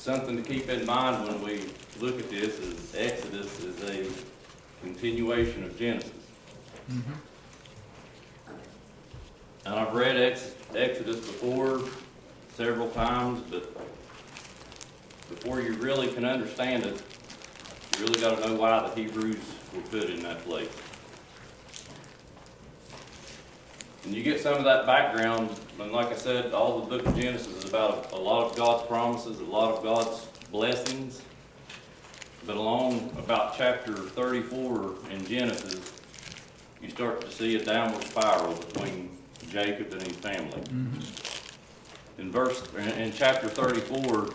something to keep in mind when we look at this is Exodus is a continuation of Genesis. And I've read Exodus before several times, but before you really can understand it, you really got to know why the Hebrews were put in that place. And you get some of that background, and like I said, all the book of Genesis is about a lot of God's promises, a lot of God's blessings. But along about chapter 34 in Genesis, you start to see a downward spiral between Jacob and his family. In chapter 34,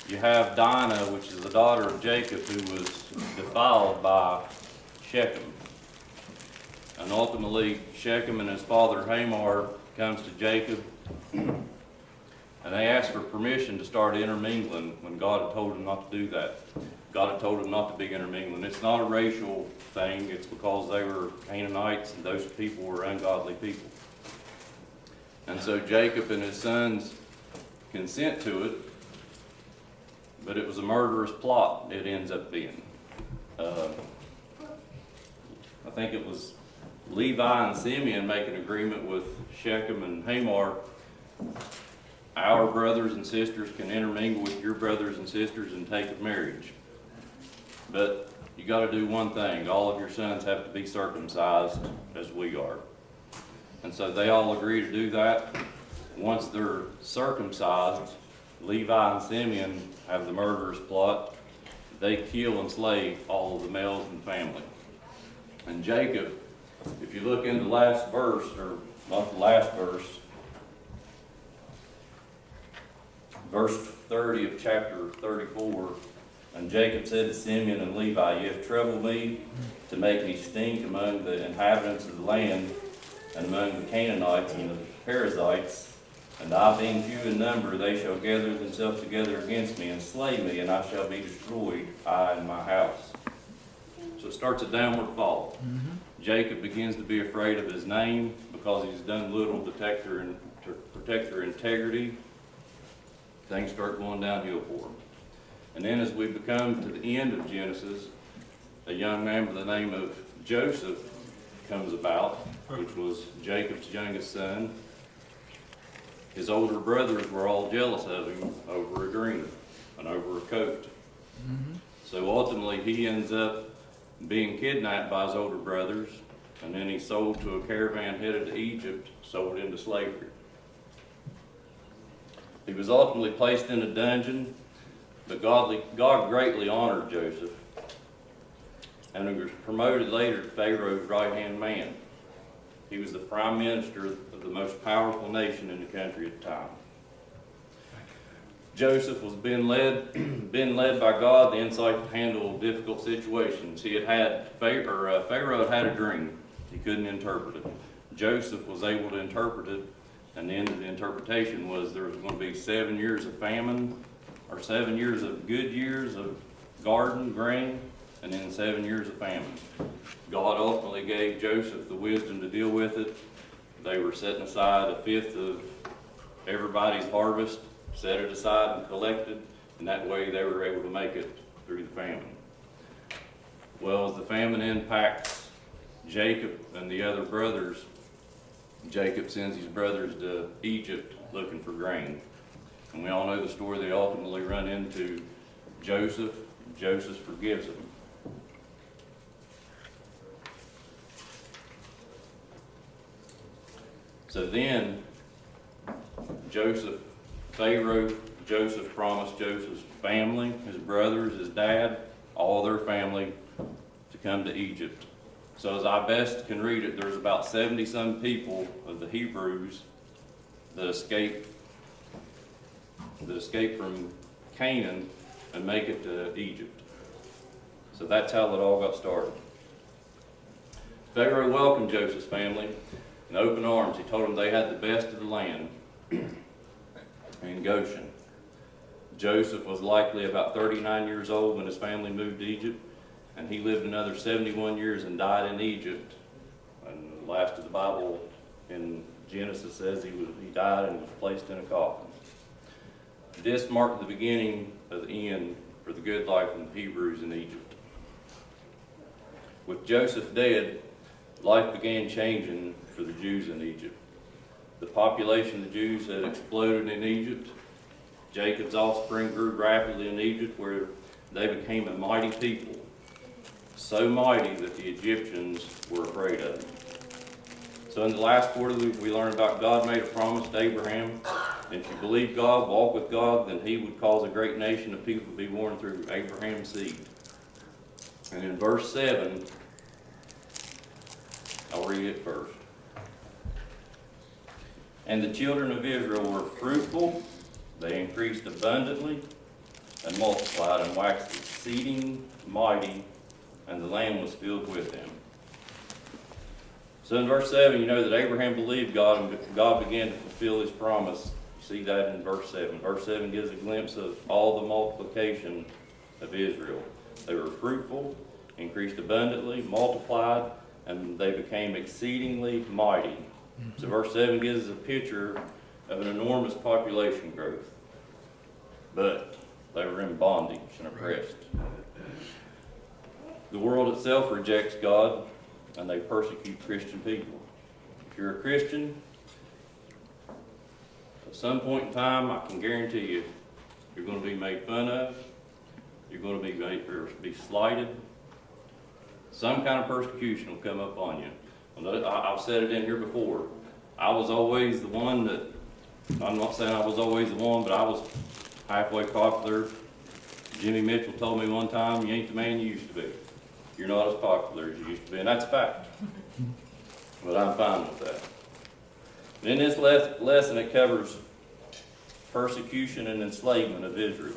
you have Dinah, which is the daughter of Jacob, who was defiled by Shechem. And ultimately, Shechem and his father Hamor comes to Jacob, and they ask for permission to start intermingling when God had told them not to do that. God had told them not to be intermingling. It's not a racial thing. It's because they were Canaanites, and those people were ungodly people. And so Jacob and his sons consent to it, but it was a murderous plot it ends up being. I think it was Levi and Simeon make an agreement with Shechem and Hamor. Our brothers and sisters can intermingle with your brothers and sisters and take of marriage. But you got to do one thing. All of your sons have to be circumcised as we are. And so they all agree to do that. Once they're circumcised, Levi and Simeon have the murderous plot. They kill and slay all of the males in the family. And Jacob, if you look in the last verse, or not the last verse, verse 30 of chapter 34, and Jacob said to Simeon and Levi, "You have troubled me to make me stink among the inhabitants of the land, and among the Canaanites and the Perizzites. And I, being few in number, they shall gather themselves together against me and slay me, and I shall be destroyed, I and my house." So it starts a downward fall. Jacob begins to be afraid of his name because he's done little to protect their integrity. Things start going downhill for him. And then as we become to the end of Genesis, a young man by the name of Joseph comes about, which was Jacob's youngest son. His older brothers were all jealous of him over a agreement and over a coat. So ultimately he ends up being kidnapped by his older brothers, and then he's sold to a caravan headed to Egypt, sold into slavery. He was ultimately placed in a dungeon, but God greatly honored Joseph, and he was promoted later to Pharaoh's right-hand man. He was the prime minister of the most powerful nation in the country at the time. Joseph was being led by God, the insight to handle difficult situations. Pharaoh had a dream. He couldn't interpret it. Joseph was able to interpret it, and the end of the interpretation was there was going to be 7 years of famine, or 7 years of good years of garden, grain, and then 7 years of famine. God ultimately gave Joseph the wisdom to deal with it. They were setting aside a fifth of everybody's harvest, set it aside and collected, and that way they were able to make it through the famine. Well, as the famine impacts Jacob and the other brothers, Jacob sends his brothers to Egypt looking for grain. And we all know the story. They ultimately run into Joseph. Joseph forgives them. So then, Joseph promised Joseph's family, his brothers, his dad, all their family to come to Egypt. So as I best can read it, there's about 70-some people of the Hebrews that escape from Canaan and make it to Egypt. So that's how it all got started. Pharaoh welcomed Joseph's family in open arms. He told them they had the best of the land in Goshen. Joseph was likely about 39 years old when his family moved to Egypt, and he lived another 71 years and died in Egypt. And the last of the Bible in Genesis says he died and was placed in a coffin. This marked the beginning of the end for the good life of the Hebrews in Egypt. With Joseph dead, life began changing for the Jews in Egypt. The population of the Jews had exploded in Egypt. Jacob's offspring grew rapidly in Egypt, where they became a mighty people, so mighty that the Egyptians were afraid of them. So in the last quarter, we learned about God made a promise to Abraham. And if you believe God, walk with God, then he would cause a great nation of people to be born through Abraham's seed. And in verse 7, I'll read it first. And the children of Israel were fruitful, they increased abundantly, and multiplied, and waxed exceeding mighty, and the land was filled with them. So in verse 7, you know that Abraham believed God, and God began to fulfill his promise. You see that in verse 7. Verse 7 gives a glimpse of all the multiplication of Israel. They were fruitful, increased abundantly, multiplied, and they became exceedingly mighty. So verse 7 gives us a picture of an enormous population growth. But they were in bondage and oppressed. The world itself rejects God, and they persecute Christian people. If you're a Christian, at some point in time, I can guarantee you, you're going to be made fun of, you're going to be slighted. Some kind of persecution will come up on you. I've said it in here before. I was always the one that, I'm not saying I was always the one, but I was halfway popular. Jimmy Mitchell told me one time, you ain't the man you used to be. You're not as popular as you used to be, and that's a fact. But I'm fine with that. In this lesson, it covers persecution and enslavement of Israel.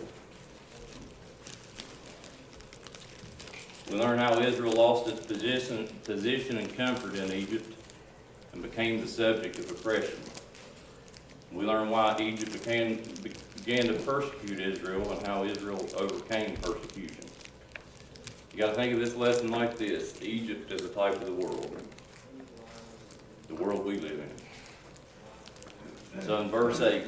We learn how Israel lost its position and comfort in Egypt and became the subject of oppression. We learn why Egypt began to persecute Israel and how Israel overcame persecution. You got to think of this lesson like this. Egypt is a type of the world we live in. So in verse 8,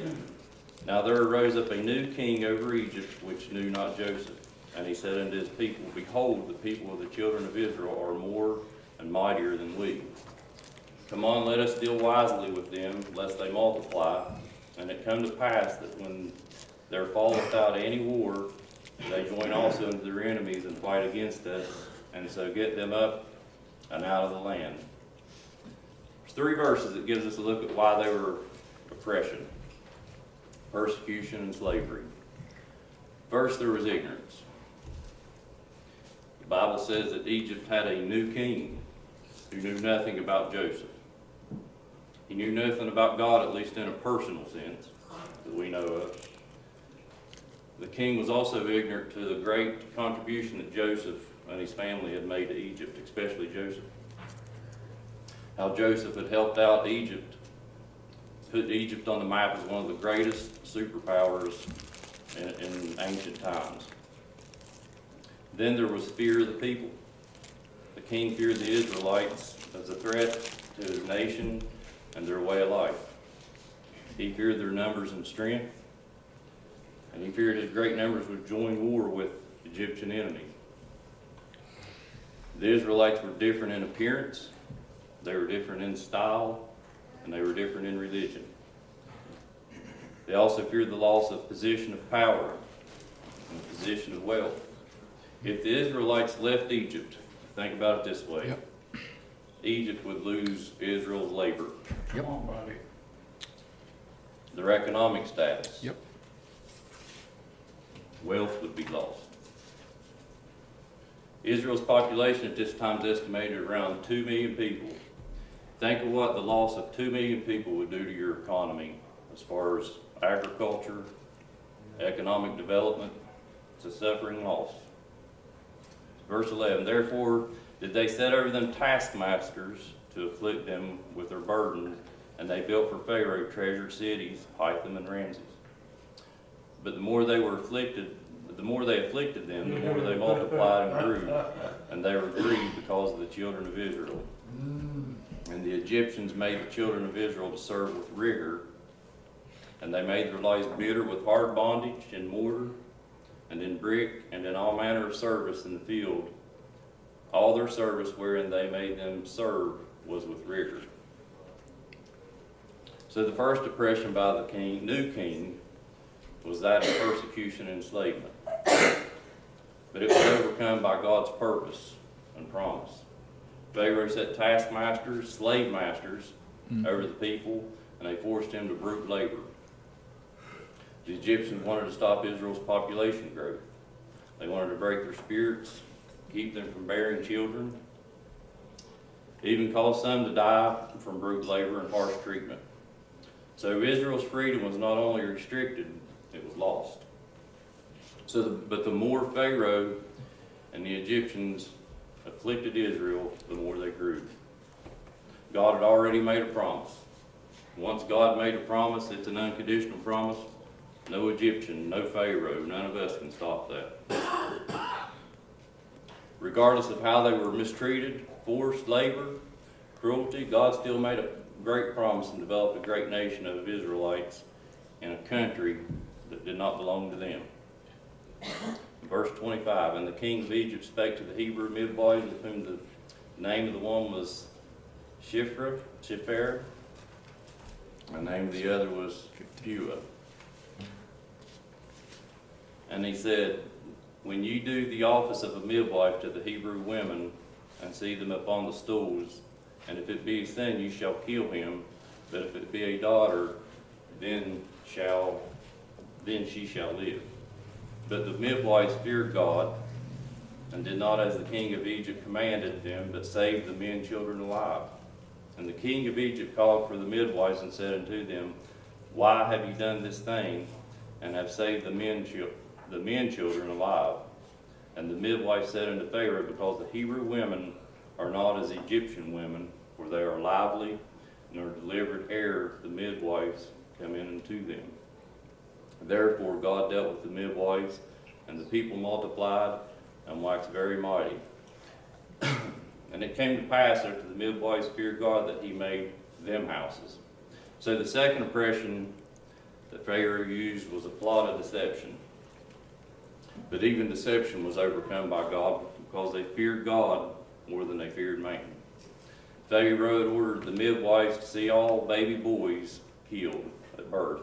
now there arose up a new king over Egypt, which knew not Joseph. And he said unto his people, behold, the people of the children of Israel are more and mightier than we. Come on, let us deal wisely with them, lest they multiply. And it come to pass that when there falleth out any war, they join also unto their enemies and fight against us, and so get them up and out of the land. There's 3 verses that gives us a look at why they were oppression, persecution, and slavery. First, there was ignorance. The Bible says that Egypt had a new king who knew nothing about Joseph. He knew nothing about God, at least in a personal sense, that we know of. The king was also ignorant to the great contribution that Joseph and his family had made to Egypt, especially Joseph. How Joseph had helped out Egypt, put Egypt on the map as one of the greatest superpowers in ancient times. Then there was fear of the people. The king feared the Israelites as a threat to his nation and their way of life. He feared their numbers and strength, and he feared his great numbers would join war with Egyptian enemies. The Israelites were different in appearance, they were different in style, and they were different in religion. They also feared the loss of position of power and position of wealth. If the Israelites left Egypt, think about it this way, Egypt would lose Israel's labor. Come on, buddy. Their economic status. Yep. Wealth would be lost. Israel's population at this time is estimated around 2 million people. Think of what the loss of 2 million people would do to your economy as far as agriculture, economic development. It's a suffering loss. Verse 11, therefore did they set over them taskmasters to afflict them with their burden, and they built for Pharaoh treasured cities, Pithom and Ramses. But the more they afflicted them, the more they multiplied and grew, and they were grieved because of the children of Israel. And the Egyptians made the children of Israel to serve with rigor, And they made their lives bitter with hard bondage in mortar, and in brick, and in all manner of service in the field. All their service wherein they made them serve was with rigor. So the first oppression by the new king, was that of persecution and enslavement. But it was overcome by God's purpose and promise. Pharaoh set taskmasters, slave masters, over the people, and they forced him to brute labor. The Egyptians wanted to stop Israel's population growth. They wanted to break their spirits, keep them from bearing children, even cause some to die from brute labor and harsh treatment. So Israel's freedom was not only restricted, it was lost. But the more Pharaoh and the Egyptians afflicted Israel, the more they grew. God had already made a promise. Once God made a promise, it's an unconditional promise. No Egyptian, no Pharaoh, none of us can stop that. Regardless of how they were mistreated, forced labor, cruelty, God still made a great promise and developed a great nation of Israelites in a country that did not belong to them. Verse 25, and the king of Egypt spake to the Hebrew midwives, with whom the name of the one was Shiphrah, and the name of the other was Perdue. And he said, when you do the office of a midwife to the Hebrew women, and see them upon the stools, and if it be a son, you shall kill him, but if it be a daughter, then she shall live. But the midwives feared God, and did not as the king of Egypt commanded them, but saved the men children alive. And the king of Egypt called for the midwives, and said unto them, why have you done this thing, and have saved the men children alive? And the midwife said unto Pharaoh, because the Hebrew women are not as Egyptian women, for they are lively, and are delivered ere the midwives come in unto them. Therefore God dealt with the midwives, and the people multiplied, and waxed very mighty. And it came to pass after the midwives feared God, that he made them houses. So the second oppression that Pharaoh used was a plot of deception. But even deception was overcome by God, because they feared God more than they feared man. Pharaoh had ordered the midwives to see all baby boys killed at birth,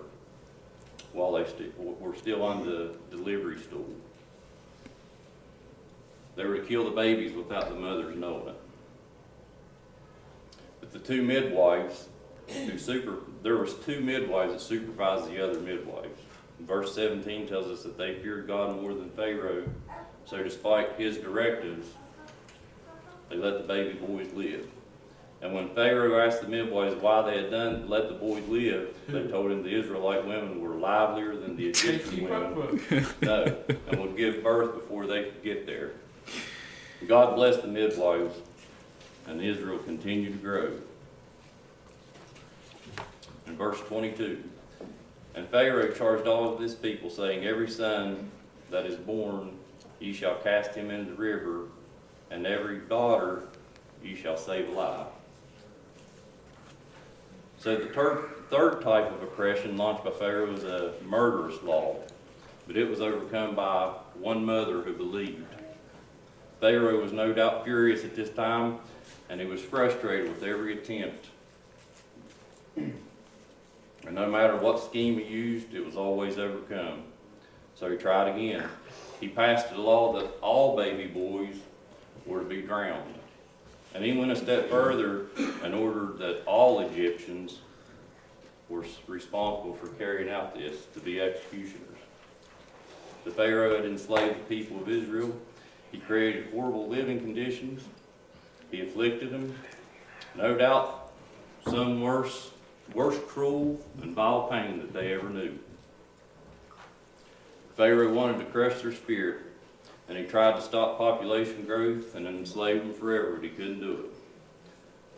while they were still on the delivery stool. They were to kill the babies without the mothers knowing it. But the two midwives, there was two midwives that supervised the other midwives. Verse 17 tells us that they feared God more than Pharaoh, so despite his directives, they let the baby boys live. And when Pharaoh asked the midwives why they had let the boys live, they told him the Israelite women were livelier than the Egyptian women. No, and would give birth before they could get there. God blessed the midwives, and Israel continued to grow. In verse 22, and Pharaoh charged all of his people, saying, every son that is born ye shall cast him into the river, and every daughter ye shall save alive. So the third type of oppression launched by Pharaoh was a murderous law, but it was overcome by one mother who believed. Pharaoh was no doubt furious at this time, and he was frustrated with every attempt. And no matter what scheme he used, it was always overcome. So he tried again. He passed a law that all baby boys were to be drowned. And he went a step further and ordered that all Egyptians were responsible for carrying out this to be executioners. The Pharaoh had enslaved the people of Israel. He created horrible living conditions. He afflicted them. No doubt, some worse cruel and vile pain that they ever knew. Pharaoh wanted to crush their spirit, and he tried to stop population growth and enslave them forever, but he couldn't do it.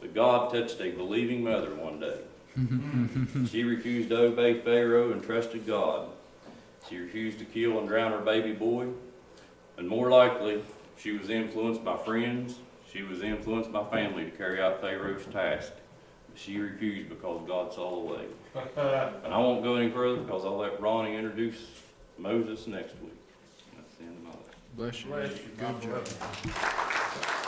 But God touched a believing mother one day. She refused to obey Pharaoh and trusted God. She refused to kill and drown her baby boy, and more likely, she was influenced by friends. She was influenced by family to carry out Pharaoh's task. She refused because God saw the way. And I won't go any further because I'll let Ronnie introduce Moses next week. That's the end of my letter. Bless you. Bless you. Good job.